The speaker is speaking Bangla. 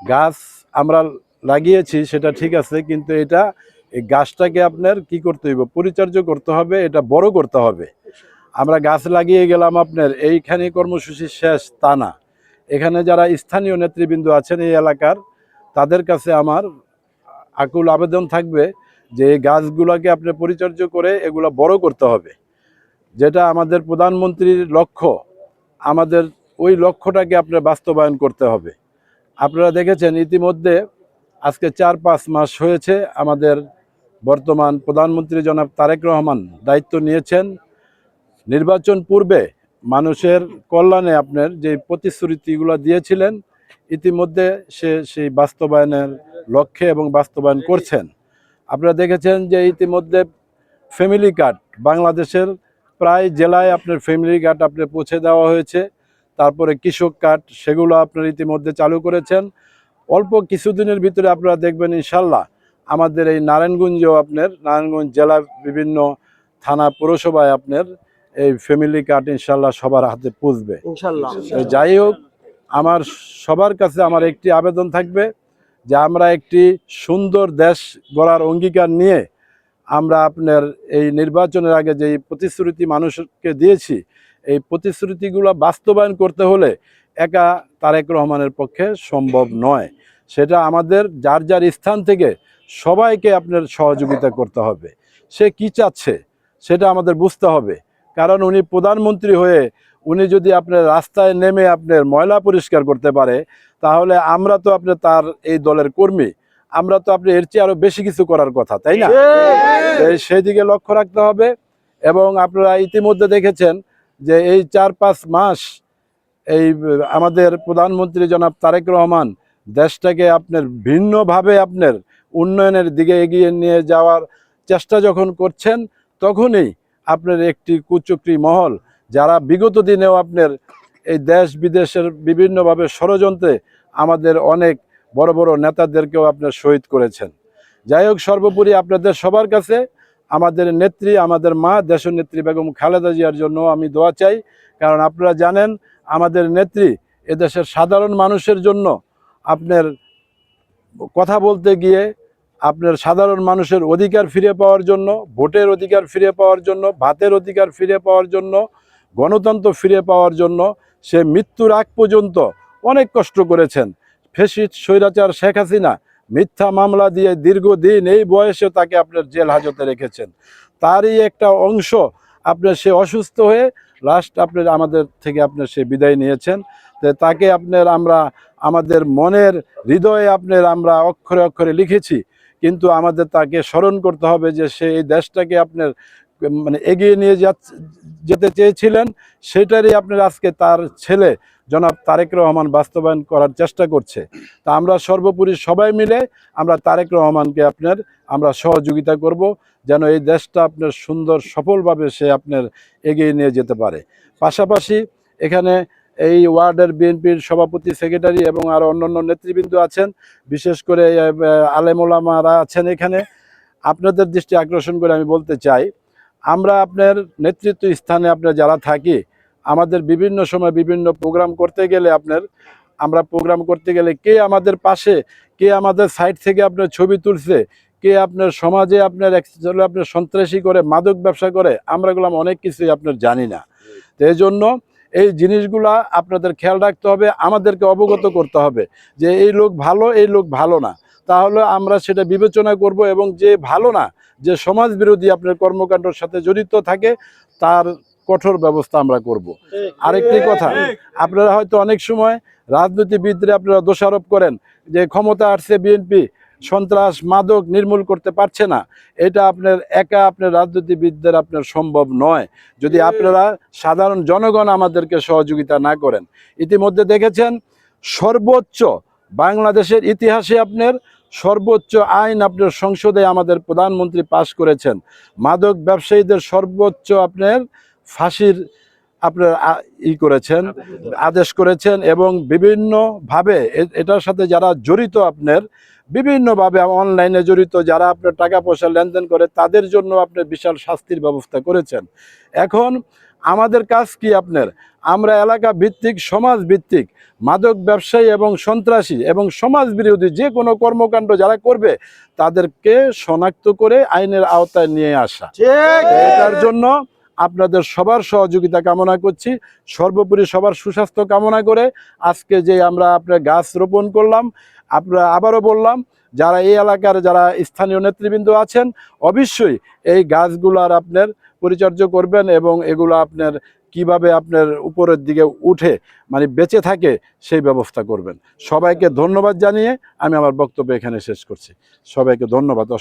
গাছ আমরা লাগিয়েছি সেটা ঠিক আছে, কিন্তু এটা এই গাছটাকে আপনার কি করতে হইব, পরিচর্যা করতে হবে, এটা বড় করতে হবে। আমরা গাছ লাগিয়ে গেলাম আপনার এইখানে কর্মসূচি শেষ তা না। এখানে যারা স্থানীয় নেতৃবৃন্দ আছেন এই এলাকার, তাদের কাছে আমার আকুল আবেদন থাকবে যে এই গাছগুলোকে আপনি পরিচর্যা করে এগুলো বড় করতে হবে। যেটা আমাদের প্রধানমন্ত্রীর লক্ষ্য, আমাদের ওই লক্ষ্যটাকে আপনার বাস্তবায়ন করতে হবে। আপনারা দেখেছেন ইতিমধ্যে আজকে ৪-৫ মাস হয়েছে আমাদের বর্তমান প্রধানমন্ত্রী জনাব তারেক রহমান দায়িত্ব নিয়েছেন। নির্বাচন পূর্বে মানুষের কল্যাণে আপনার যে প্রতিশ্রুতিগুলো দিয়েছিলেন, ইতিমধ্যে সে সেই বাস্তবায়নের লক্ষ্যে এবং বাস্তবায়ন করছেন। আপনারা দেখেছেন যে ইতিমধ্যে ফ্যামিলি কার্ড বাংলাদেশের প্রায় জেলায় আপনার ফ্যামিলি কার্ড আপনার পৌঁছে দেওয়া হয়েছে। তারপরে কৃষক কার্ড, সেগুলো আপনার ইতিমধ্যে চালু করেছেন। অল্প কিছুদিনের ভিতরে আপনারা দেখবেন ইনশাল্লাহ আমাদের এই নারায়ণগঞ্জেও আপনার নারায়ণগঞ্জ জেলার বিভিন্ন থানা পৌরসভায় আপনার এই ফ্যামিলি কার্ড ইনশাল্লাহ সবার হাতে পৌঁছবে ইনশাআল্লাহ। যাই হোক, আমার সবার কাছে আমার একটি আবেদন থাকবে যে আমরা একটি সুন্দর দেশ গড়ার অঙ্গীকার নিয়ে আমরা আপনার এই নির্বাচনের আগে যে প্রতিশ্রুতি মানুষকে দিয়েছি, এই প্রতিশ্রুতিগুলো বাস্তবায়ন করতে হলে একা তারেক রহমানের পক্ষে সম্ভব নয়। সেটা আমাদের যার যার স্থান থেকে সবাইকে আপনার সহযোগিতা করতে হবে। সে কি চাচ্ছে সেটা আমাদের বুঝতে হবে। কারণ উনি প্রধানমন্ত্রী হয়ে উনি যদি আপনার রাস্তায় নেমে আপনার ময়লা পরিষ্কার করতে পারে, তাহলে আমরা তো আপনার তার এই দলের কর্মী, আমরা তো আপনি এর চেয়ে আরো বেশি কিছু করার কথা, তাই না? সেই দিকে লক্ষ্য রাখতে হবে। এবং আপনারা ইতিমধ্যে দেখেছেন যে এই ৪-৫ মাস এই আমাদের প্রধানমন্ত্রী জনাব তারেক রহমান দেশটাকে আপনার ভিন্নভাবে আপনার উন্নয়নের দিকে এগিয়ে নিয়ে যাওয়ার চেষ্টা যখন করছেন, তখনই আপনার একটি কুচক্রী মহল যারা বিগত দিনেও আপনার এই দেশ বিদেশের বিভিন্নভাবে ষড়যন্ত্রে আমাদের অনেক বড় বড় নেতাদেরকেও আপনার শহীদ করেছেন। যাই হোক, সর্বোপরি আপনাদের সবার কাছে আমাদের নেত্রী, আমাদের মা দেশনেত্রী বেগম খালেদা জিয়ার জন্য আমি দোয়া চাই। কারণ আপনারা জানেন আমাদের নেত্রী এদেশের সাধারণ মানুষের জন্য আপনার কথা বলতে গিয়ে আপনার সাধারণ মানুষের অধিকার ফিরে পাওয়ার জন্য, ভোটের অধিকার ফিরে পাওয়ার জন্য, ভাতের অধিকার ফিরে পাওয়ার জন্য, গণতন্ত্র ফিরে পাওয়ার জন্য সে মৃত্যুর আগ পর্যন্ত অনেক কষ্ট করেছেন। ফ্যাসিস্ট স্বৈরাচার শেখ হাসিনা মিথ্যা মামলা দিয়ে দীর্ঘদিন এই বয়সে তাকে আপনার জেল হাজতে রেখেছেন। তারই একটা অংশ আপনার সে অসুস্থ হয়ে লাস্ট আপনার আমাদের থেকে আপনার সে বিদায় নিয়েছেন। তো তাকে আপনার আমরা আমাদের মনের হৃদয়ে আপনার আমরা অক্ষরে অক্ষরে লিখেছি, কিন্তু আমাদের তাকে স্মরণ করতে হবে যে সে এই দেশটাকে আপনার মানে এগিয়ে নিয়ে যেতে চেয়েছিলেন। সেটারই আপনার আজকে তার ছেলে জনাব তারেক রহমান বাস্তবায়ন করার চেষ্টা করছে। তা আমরা সর্বোপরি সবাই মিলে আমরা তারেক রহমানকে আপনার আমরা সহযোগিতা করব, যেন এই দেশটা আপনার সুন্দর সফলভাবে সে আপনার এগিয়ে নিয়ে যেতে পারে। পাশাপাশি এখানে এই ওয়ার্ডের বিএনপির সভাপতি, সেক্রেটারি এবং আরও অন্যান্য নেতৃবৃন্দ আছেন, বিশেষ করে আলেম ওলামারা আছেন এখানে। আপনাদের দৃষ্টি আকর্ষণ করে আমি বলতে চাই, আমরা আপনার নেতৃত্ব স্থানে আপনার যারা থাকি, আমাদের বিভিন্ন সময় বিভিন্ন প্রোগ্রাম করতে গেলে আমরা প্রোগ্রাম করতে গেলে কে আমাদের পাশে, কে আমাদের সাইড থেকে আপনার ছবি তুলছে, কে আপনার সমাজে আপনার আপনার সন্ত্রাসী করে, মাদক ব্যবসা করে, আমরা এগুলো অনেক কিছুই আপনার জানি না। তো এই জন্য এই জিনিসগুলা আপনাদের খেয়াল রাখতে হবে, আমাদেরকে অবগত করতে হবে যে এই লোক ভালো, এই লোক ভালো না। তাহলে আমরা সেটা বিবেচনা করব এবং যে ভালো না, যে সমাজ বিরোধী আপনার কর্মকাণ্ডের সাথে জড়িত থাকে, তার কঠোর ব্যবস্থা আমরা করব। আরেকটি কথা, আপনারা হয়তো অনেক সময় রাজনীতিবিদরা আপনারা দোষারোপ করেন যে ক্ষমতা আসছে বিএনপি, সন্ত্রাস মাদক নির্মূল করতে পারছে না। এটা আপনার একা আপনার রাজনীতিবিদদের আপনার সম্ভব নয়, যদি আপনারা সাধারণ জনগণ আমাদেরকে সহযোগিতা না করেন। ইতিমধ্যে দেখেছেন সর্বোচ্চ বাংলাদেশের ইতিহাসে আপনার সর্বোচ্চ আইন আপনার সংসদে আমাদের প্রধানমন্ত্রী পাশ করেছেন। মাদক ব্যবসায়ীদের সর্বোচ্চ আপনার ফাঁসির আপনার করেছেন, আদেশ করেছেন। এবং বিভিন্নভাবে এটার সাথে যারা জড়িত আপনার বিভিন্নভাবে অনলাইনে জড়িত যারা আপনার টাকা পয়সা লেনদেন করে, তাদের জন্য আপনার বিশাল শাস্তির ব্যবস্থা করেছেন। এখন আমাদের কাজ কি আপনার, আমরা এলাকা ভিত্তিক সমাজ ভিত্তিক মাদক ব্যবসায়ী এবং সন্ত্রাসী এবং সমাজ বিরোধী যে কোনো কর্মকাণ্ড যারা করবে তাদেরকে শনাক্ত করে আইনের আওতায় নিয়ে আসা। এটার জন্য আপনাদের সবার সহযোগিতা কামনা করছি। সর্বোপরি সবার সুস্বাস্থ্য কামনা করে আজকে যে আমরা আপনার গাছ রোপণ করলাম, আপনারা আবারও বললাম যারা এই এলাকার যারা স্থানীয় নেতৃবৃন্দ আছেন অবশ্যই এই গাছগুলার আপনার পরিচর্যা করবেন এবং এগুলো আপনার কিভাবে আপনার উপরের দিকে উঠে মানে বেঁচে থাকে সেই ব্যবস্থা করবেন। সবাইকে ধন্যবাদ জানিয়ে আমি আমার বক্তব্য এখানে শেষ করছি। সবাইকে ধন্যবাদ।